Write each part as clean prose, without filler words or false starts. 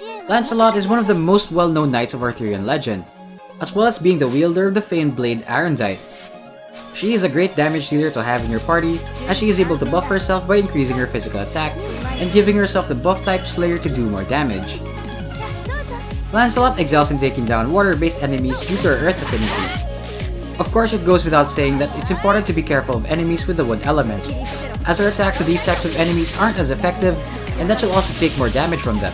Lancelot is one of the most well-known knights of Arthurian legend, as well as being the wielder of the famed blade Aronzite. She is a great damage dealer to have in your party, as she is able to buff herself by increasing her physical attack and giving herself the buff type Slayer to do more damage. Lancelot excels in taking down water-based enemies due to her earth affinity. Of course, it goes without saying that it's important to be careful of enemies with the wood element, as her attacks to these types of enemies aren't as effective, and that she'll also take more damage from them.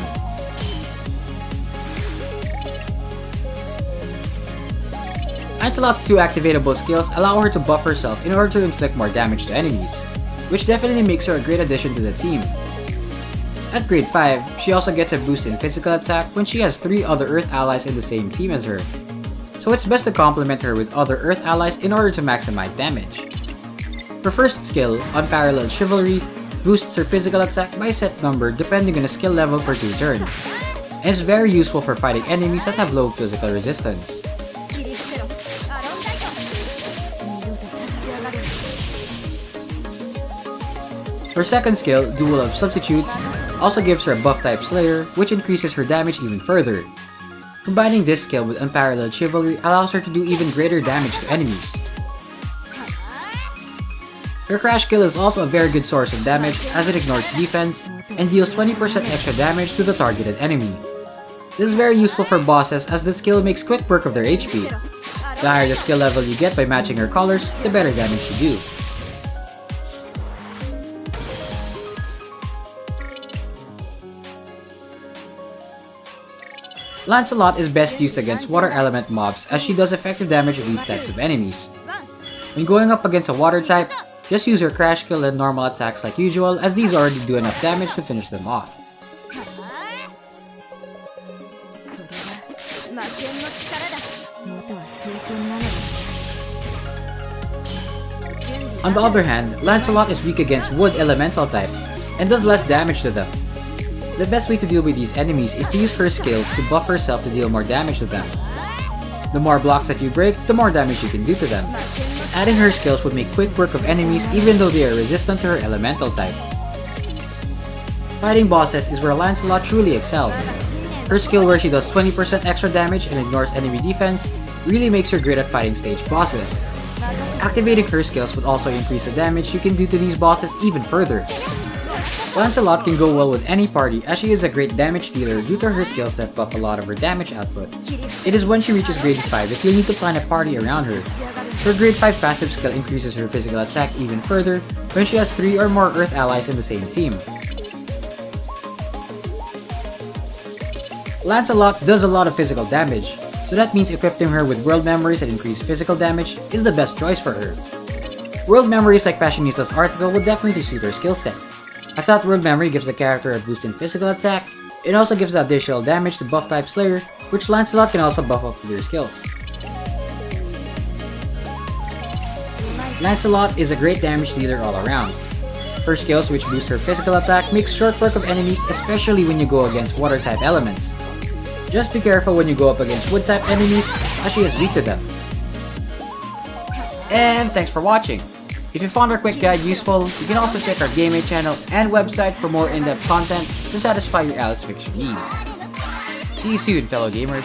Lancelot's two activatable skills allow her to buff herself in order to inflict more damage to enemies, which definitely makes her a great addition to the team. At grade 5, she also gets a boost in physical attack when she has 3 other Earth allies in the same team as her, so it's best to complement her with other Earth allies in order to maximize damage. Her first skill, Unparalleled Chivalry, boosts her physical attack by a set number depending on the skill level for 2 turns, and is very useful for fighting enemies that have low physical resistance. Her second skill, Duel of Substitutes, also gives her a buff type Slayer, which increases her damage even further. Combining this skill with Unparalleled Chivalry allows her to do even greater damage to enemies. Her Crash skill is also a very good source of damage as it ignores defense and deals 20% extra damage to the targeted enemy. This is very useful for bosses as the skill makes quick work of their HP. The higher the skill level you get by matching her colors, the better damage you do. Lancelot is best used against water element mobs as she does effective damage to these types of enemies. When going up against a water type, just use her Crash skill and normal attacks like usual as these already do enough damage to finish them off. On the other hand, Lancelot is weak against wood elemental types and does less damage to them. The best way to deal with these enemies is to use her skills to buff herself to deal more damage to them. The more blocks that you break, the more damage you can do to them. Adding her skills would make quick work of enemies even though they are resistant to her elemental type. Fighting bosses is where Lancelot truly excels. Her skill where she does 20% extra damage and ignores enemy defense really makes her great at fighting stage bosses. Activating her skills would also increase the damage you can do to these bosses even further. Lancelot can go well with any party as she is a great damage dealer due to her skills that buff a lot of her damage output. It is when she reaches grade 5 that you'll need to plan a party around her. Her grade 5 passive skill increases her physical attack even further when she has 3 or more Earth allies in the same team. Lancelot does a lot of physical damage, so that means equipping her with world memories that increase physical damage is the best choice for her. World memories like Fashionistas' article would definitely suit her skill set, as that world memory gives the character a boost in physical attack. It also gives additional damage to buff type Slayer, which Lancelot can also buff up with their skills. Lancelot is a great damage dealer all around. Her skills, which boost her physical attack, makes short work of enemies, especially when you go against water type elements. Just be careful when you go up against wood type enemies, as she is weak to them. And thanks for watching! If you found our quick guide useful, you can also check our Gaming channel and website for more in-depth content to satisfy your Alice Fiction needs. See you soon, fellow gamers!